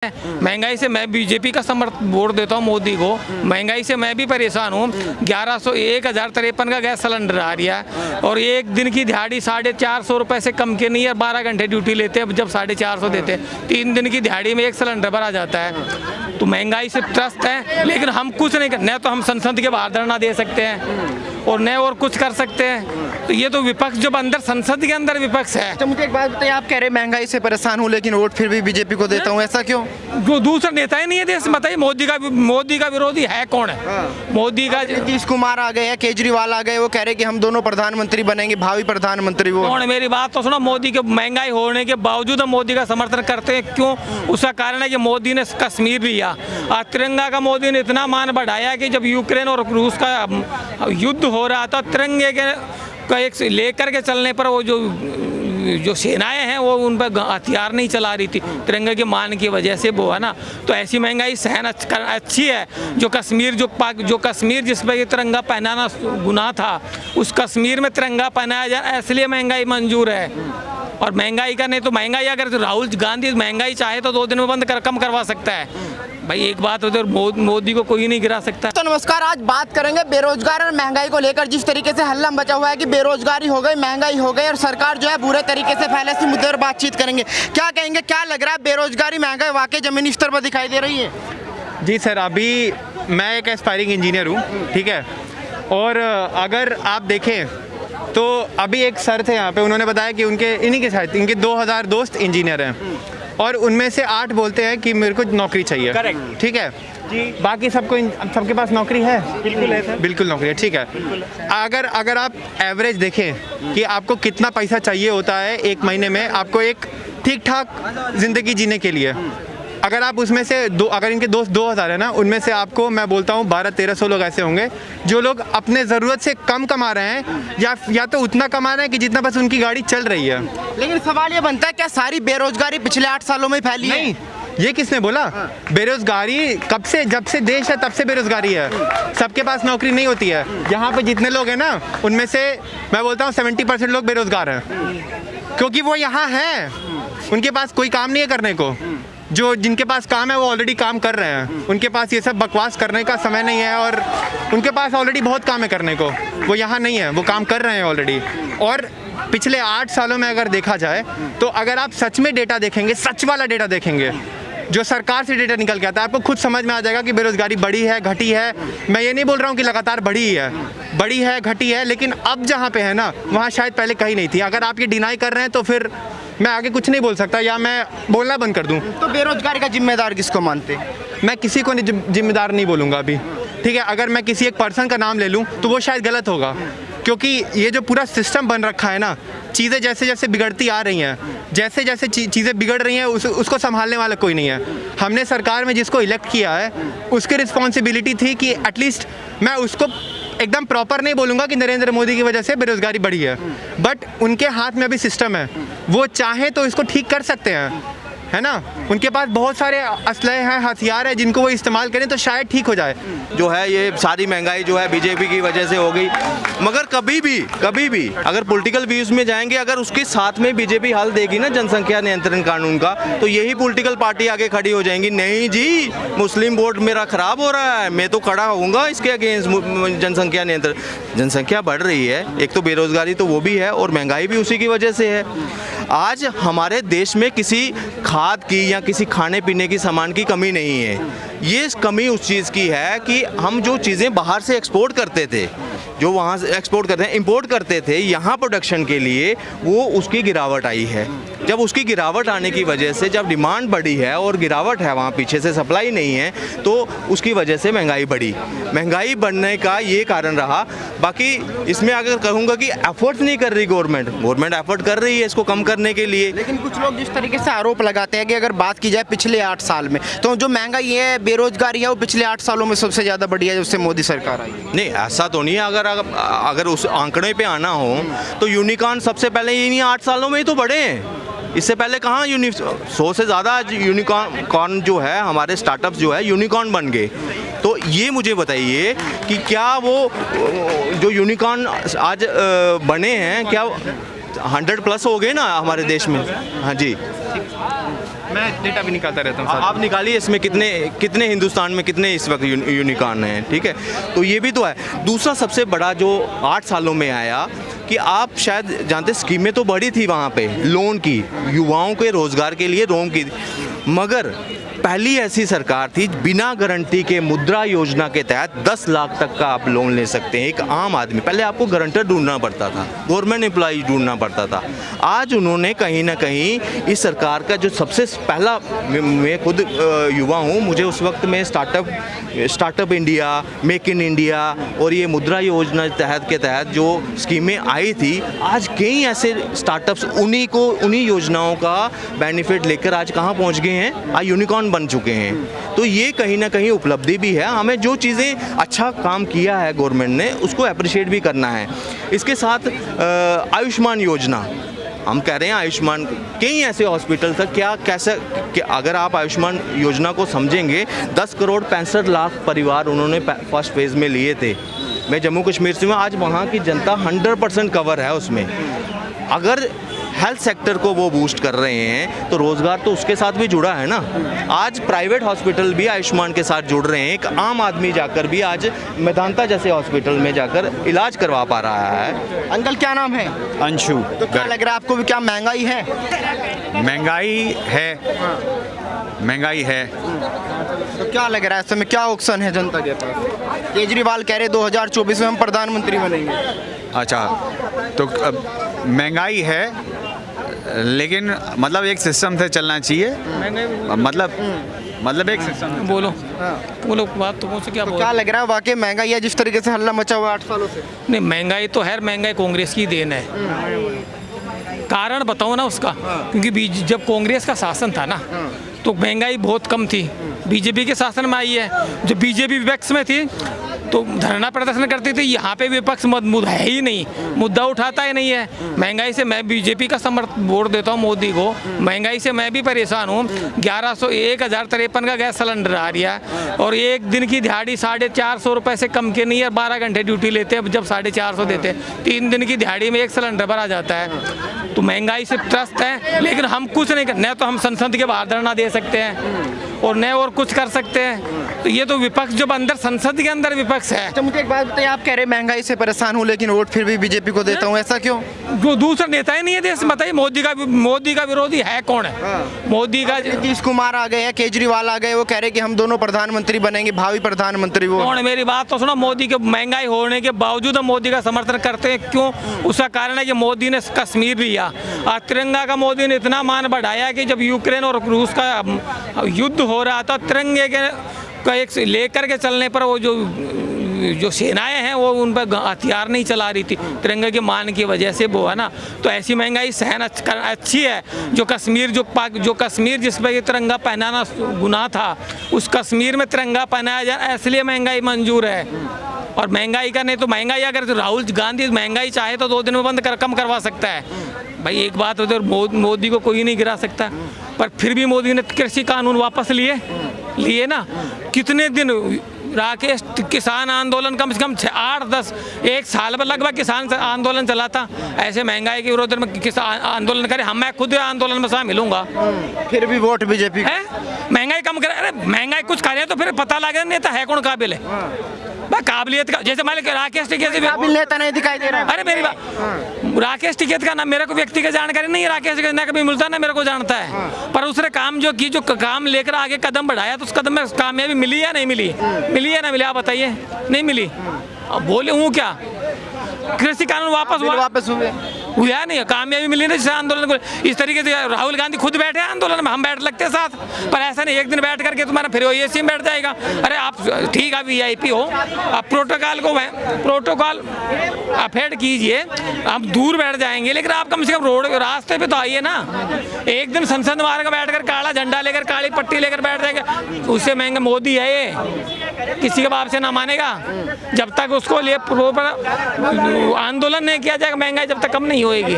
महंगाई से मैं बीजेपी का वोट देता हूँ मोदी को। महंगाई से मैं भी परेशान हूँ। 1153 का गैस सिलेंडर आ रहा है और एक दिन की दिहाड़ी 450 रुपये से कम के नहीं है। 12 घंटे ड्यूटी लेते हैं, जब 450 देते हैं 3 दिन की दिहाड़ी में एक सिलेंडर भरा जाता है। तो महंगाई से त्रस्त है, लेकिन हम कुछ नहीं कर, न तो हम संसद के बाहर धरना दे सकते हैं और न और कुछ कर सकते हैं। तो ये तो विपक्ष जो अंदर संसद के अंदर विपक्ष है। तो मुझे एक बात बताइए, आप कह रहे हैं महंगाई से परेशान हूँ लेकिन वोट फिर भी बीजेपी को देता हूँ, ऐसा क्यों? जो दूसरा नेता ही नहीं है देश में, बताइए मोदी का विरोधी है कौन है? मोदी का नीतीश कुमार आ गए हैं, केजरीवाल आ गए, वो कह रहे कि हम दोनों प्रधानमंत्री बनेंगे, भावी प्रधानमंत्री। वो कौन? मेरी बात तो सुनो। मोदी के महंगाई होने के बावजूद हम मोदी का समर्थन करते हैं। क्यों? उसका कारण है कि मोदी ने कश्मीर लिया और तिरंगा का मोदी ने इतना मान बढ़ाया कि जब यूक्रेन और रूस का युद्ध हो रहा था, तिरंगे का एक लेकर के चलने पर वो जो सेनाएं हैं वो उन पर हथियार नहीं चला रही थी, तिरंगे के मान की वजह से। वो है ना, तो ऐसी महंगाई सहन अच्छी है। जो कश्मीर जिस पर तिरंगा पहनाना गुनाह था, उस कश्मीर में तिरंगा पहनाया जाए, इसलिए महंगाई मंजूर है। और महंगाई का नहीं तो महंगाई, अगर राहुल गांधी महंगाई चाहे तो 2 दिन में बंद कम करवा सकता है। भाई एक बात होती है, मोदी को कोई नहीं गिरा सकता। तो नमस्कार, आज बात करेंगे बेरोजगार और महंगाई को लेकर। जिस तरीके से हल्ला मचा हुआ है कि बेरोजगारी हो गई, महंगाई हो गई और सरकार जो है बुरे तरीके से फैले, इस मुद्दे पर बातचीत करेंगे। क्या कहेंगे, क्या लग रहा है, बेरोजगारी महंगाई वाकई जमीनी स्तर पर दिखाई दे रही है? जी सर, अभी मैं एक एस्पायरिंग इंजीनियर हूँ, ठीक है। और अगर आप देखें तो अभी एक सर थे यहाँ पे, उन्होंने बताया कि इन्हीं के साथ इनके 2000 दोस्त इंजीनियर हैं और उनमें से 8 बोलते हैं कि मेरे को नौकरी चाहिए। करेक्ट, ठीक है जी। बाकी सबके पास नौकरी है? बिल्कुल है सर, बिल्कुल नौकरी है, ठीक है। अगर आप एवरेज देखें कि आपको कितना पैसा चाहिए होता है एक महीने में आपको एक ठीक ठाक ज़िंदगी जीने के लिए, अगर आप उसमें से अगर इनके दोस्त 2000 है ना, उनमें से आपको मैं बोलता हूँ 1200-1300 लोग ऐसे होंगे जो लोग अपने ज़रूरत से कम कमा रहे हैं या तो उतना कमा रहे हैं कि जितना बस उनकी गाड़ी चल रही है। लेकिन सवाल ये बनता है, क्या सारी बेरोजगारी पिछले 8 सालों में फैली है? नहीं, ये किसने बोला? बेरोजगारी कब से, जब से देश है तब से बेरोजगारी है। सबके पास नौकरी नहीं होती है। यहाँ पे जितने लोग हैं ना, उनमें से मैं बोलता हूँ 70% लोग बेरोजगार हैं, क्योंकि वो यहाँ हैं, उनके पास कोई काम नहीं है करने को। जिनके पास काम है वो ऑलरेडी काम कर रहे हैं, उनके पास ये सब बकवास करने का समय नहीं है और उनके पास ऑलरेडी बहुत काम है करने को। वो यहाँ नहीं है, वो काम कर रहे हैं ऑलरेडी। और पिछले 8 सालों में अगर देखा जाए तो अगर आप सच में डेटा देखेंगे, सच वाला डेटा देखेंगे, जो सरकार से डेटा निकल के आता है, आपको खुद समझ में आ जाएगा कि बेरोजगारी बढ़ी है, घटी है। मैं ये नहीं बोल रहा हूँ कि लगातार बढ़ी है, घटी है, लेकिन अब जहाँ पे है ना, वहाँ शायद पहले कहीं नहीं थी। अगर आप ये डिनाई कर रहे हैं तो फिर मैं आगे कुछ नहीं बोल सकता, या मैं बोलना बंद कर दूं। तो बेरोजगारी का जिम्मेदार किसको मानते हैं? मैं किसी को जिम्मेदार नहीं बोलूँगा अभी, ठीक है। अगर मैं किसी एक पर्सन का नाम ले लूँ तो वो शायद गलत होगा, क्योंकि ये जो पूरा सिस्टम बन रखा है ना, चीज़ें जैसे जैसे बिगड़ती आ रही हैं, जैसे जैसे चीज़ें बिगड़ रही हैं, उसको संभालने वाला कोई नहीं है। हमने सरकार में जिसको इलेक्ट किया है उसकी रिस्पॉन्सिबिलिटी थी कि एटलीस्ट, मैं उसको एकदम प्रॉपर नहीं बोलूँगा कि नरेंद्र मोदी की वजह से बेरोजगारी बढ़ी है, बट उनके हाथ में अभी सिस्टम है, वो चाहे तो इसको ठीक कर सकते हैं, है ना। उनके पास बहुत सारे असलहे हैं, हथियार है, जिनको वो इस्तेमाल करें तो शायद ठीक हो जाए। जो है ये सारी महंगाई जो है बीजेपी की वजह से हो गई, मगर कभी भी अगर पॉलिटिकल व्यूज में जाएंगे, अगर उसके साथ में बीजेपी हल देगी ना जनसंख्या नियंत्रण कानून का, तो यही पॉलिटिकल पार्टी आगे खड़ी हो जाएंगी। नहीं जी, मुस्लिम वोट मेरा खराब हो रहा है, मैं तो खड़ा होऊंगा इसके अगेंस्ट जनसंख्या नियंत्रण। जनसंख्या बढ़ रही है, एक तो बेरोजगारी तो वो भी है और महंगाई भी उसी की वजह से है। आज हमारे देश में किसी खाद की या किसी खाने पीने की सामान की कमी नहीं है। ये कमी उस चीज़ की है कि हम जो चीज़ें बाहर से एक्सपोर्ट करते थे, जो वहाँ से एक्सपोर्ट करते हैं, इंपोर्ट करते थे यहाँ प्रोडक्शन के लिए, वो उसकी गिरावट आई है। जब उसकी गिरावट आने की वजह से, जब डिमांड बढ़ी है और गिरावट है वहाँ पीछे से, सप्लाई नहीं है, तो उसकी वजह से महंगाई बढ़ी। महंगाई बढ़ने का ये कारण रहा। बाकी इसमें अगर कहूँगा कि एफर्ट्स नहीं कर रही गवर्नमेंट एफर्ट कर रही है इसको कम करने के लिए। लेकिन कुछ लोग जिस तरीके से आरोप लगाते हैं कि अगर बात की जाए पिछले 8 साल में, तो जो महंगाई है, बेरोजगारी है, वो पिछले 8 सालों में सबसे ज़्यादा बढ़ी है जब से मोदी सरकार आई। नहीं, ऐसा तो नहीं है। अगर उस आंकड़े पे आना हो तो यूनिकॉर्न सबसे पहले इन्हीं 8 सालों में ही तो बढ़े हैं। इससे पहले कहाँ 100 से ज़्यादा यूनिकॉर्न जो है, हमारे स्टार्टअप्स जो है यूनिकॉर्न बन गए। तो ये मुझे बताइए कि क्या वो जो यूनिकॉर्न आज बने हैं, क्या 100+ हो गए ना हमारे देश में? हाँ जी। मैं डेटा भी निकालता रहता हूँ। आप निकालिए इसमें कितने हिंदुस्तान में कितने इस वक्त यूनिकॉर्न हैं, ठीक है। तो ये भी तो है। दूसरा सबसे बड़ा जो 8 सालों में आया कि आप शायद जानते, स्कीमें तो बड़ी थी वहाँ पे, लोन की, युवाओं के रोज़गार के लिए लोन की, मगर पहली ऐसी सरकार थी बिना गारंटी के मुद्रा योजना के तहत 10 लाख तक का आप लोन ले सकते हैं एक आम आदमी। पहले आपको गारंटर ढूंढना पड़ता था, गवर्नमेंट एम्प्लॉय ढूंढना पड़ता था। आज उन्होंने कहीं ना कहीं इस सरकार का जो सबसे पहला, मैं खुद युवा हूँ, मुझे उस वक्त में startup India, make in India और ये मुद्रा योजना के तहत जो स्कीमें आई थी, आज कई ऐसे स्टार्टअप्स उन्हीं योजनाओं का बेनिफिट लेकर आज कहाँ पहुँच गए हैं, आज यूनिकॉर्न बन चुके हैं। तो ये कहीं ना कहीं उपलब्धि भी है। हमें जो चीज़ें अच्छा काम किया है गवर्नमेंट ने, उसको अप्रिशिएट भी करना है। इसके साथ आयुष्मान योजना, हम कह रहे हैं आयुष्मान, कई ऐसे हॉस्पिटल तक कैसे अगर आप आयुष्मान योजना को समझेंगे, 10 करोड़ 65 लाख परिवार उन्होंने फर्स्ट फेज़ में लिए थे। मैं जम्मू कश्मीर से हूँ, आज वहाँ की जनता 100% कवर है उसमें। अगर हेल्थ सेक्टर को वो बूस्ट कर रहे हैं तो रोज़गार तो उसके साथ भी जुड़ा है ना। आज प्राइवेट हॉस्पिटल भी आयुष्मान के साथ जुड़ रहे हैं। एक आम आदमी जाकर भी आज मेदांता जैसे हॉस्पिटल में जाकर इलाज करवा पा रहा है। अंकल क्या नाम है? अंशु। तो क्या लग रहा है आपको भी, क्या महंगाई है? महंगाई है। तो क्या लग रहा है इस समय, क्या ऑप्शन है जनता के पास? केजरीवाल कह रहे 2024 में हम प्रधानमंत्री बनेंगे। अच्छा, तो महंगाई है, लेकिन मतलब एक सिस्टम से चलना चाहिए। मतलब एक सिस्टम। बोलो बात तो मुझसे क्या तो बोल। क्या लग रहा है वाकई महंगाई है जिस तरीके से हल्ला मचा हुआ है 8 सालों से? नहीं, महंगाई तो है, महंगाई कांग्रेस की देन है। कारण बताओ ना उसका, क्योंकि जब कांग्रेस का शासन था ना तो महंगाई बहुत कम थी। बीजेपी के शासन में आई है, जब बीजेपी विपक्ष में थी तो धरना प्रदर्शन करती थी। यहाँ पे विपक्ष मुद्दा है ही नहीं, मुद्दा उठाता ही नहीं है। महंगाई से मैं बीजेपी का वोट देता हूँ मोदी को। महंगाई से मैं भी परेशान हूँ। 1053 का गैस सिलेंडर आ रहा है और एक दिन की दिहाड़ी 450 रुपये से कम के नहीं है। 12 घंटे ड्यूटी लेते हैं, जब 450 देते हैं, 3 दिन की दिहाड़ी में एक सिलेंडर भरा जाता है। तो महंगाई से त्रस्त है, लेकिन हम कुछ नहीं कर, न तो हम संसद के बाहर धरना दे सकते हैं और न और कुछ कर सकते हैं। तो ये तो विपक्ष, जब अंदर संसद के अंदर विपक्ष है। तो मुझे एक बात बताइए, आप कह रहे महंगाई से परेशान हूँ लेकिन वोट फिर भी बीजेपी को देता हूँ, ऐसा क्यों? जो दूसरा नेता ही नहीं है देश में, बताइए मोदी का विरोधी है कौन है? मोदी का नीतीश कुमार आ गए हैं, केजरीवाल आ गए, वो कह रहे कि हम दोनों प्रधानमंत्री बनेंगे, भावी प्रधानमंत्री। वो कौन? मेरी बात तो सुनो। मोदी के महंगाई होने के बावजूद हम मोदी का समर्थन करते हैं, क्यों? उसका कारण है कि मोदी ने कश्मीर लिया और तिरंगा का मोदी ने इतना मान बढ़ाया कि जब यूक्रेन और रूस का युद्ध हो रहा था, तिरंगे का एक लेकर के चलने पर वो जो सेनाएं हैं वो उन पर हथियार नहीं चला रही थी, तिरंगे के मान की वजह से वो है ना। तो ऐसी महंगाई सहन अच्छी है। जो कश्मीर जिस पर ये तिरंगा पहनाना गुनाह था, उस कश्मीर में तिरंगा पहनाया जाए, इसलिए महंगाई मंजूर है। और महंगाई का नहीं तो महंगाई, अगर राहुल गांधी महंगाई चाहे तो 2 दिन में कम करवा सकता है। भाई एक बात उधर मोदी को कोई नहीं गिरा सकता, पर फिर भी मोदी ने कृषि कानून वापस लिए ना। कितने दिन राकेश किसान आंदोलन, कम से कम 8-10 एक साल पर लगभग किसान आंदोलन चला था। ऐसे महंगाई के विरोध में किसान आंदोलन करे, मैं खुद आंदोलन में शामिल हूँगा, फिर भी वोट बीजेपी है। महंगाई कम करे, अरे महंगाई कुछ करे तो फिर पता लगे नेता है कौन काबिल है। काबिलियत का, जैसे मान लो राकेश टिकैत काबिल नेता नहीं दिखाई दे रहा है। अरे मेरी बात, राकेश टिकैत का नाम मेरे को व्यक्तिगत जानकारी नहीं है, राकेश टिकैत ना कभी मिलता ना मेरे को जानता है, पर उसने काम जो काम लेकर आगे कदम बढ़ाया तो उस कदम में कामयाबी मिली या नहीं मिली? मिली या नहीं मिली? आप बताइए। नहीं मिली। अब बोले हूँ क्या? कृषि कानून वापस हुआ नहीं, कामयाबी मिली ना जिस आंदोलन को। इस तरीके से राहुल गांधी खुद बैठे आंदोलन में, हम बैठ लगते हैं साथ, पर ऐसा नहीं एक दिन बैठ करके तुम्हारा फिर वो एसी में बैठ जाएगा। अरे आप ठीक है VIP हो, आप प्रोटोकॉल अफेड कीजिए, आप दूर बैठ जाएंगे, लेकिन आप कम से कम रोड रास्ते पे तो आइए ना। एक दिन संसद मार्ग में बैठ कर काला झंडा लेकर, काली पट्टी लेकर बैठ जाएगा, उससे महंगा मोदी है ये, किसी के बाप से ना मानेगा। जब तक उसको लिए प्रॉपर आंदोलन नहीं किया जाएगा, महंगाई जब तक कम नहीं होएगी।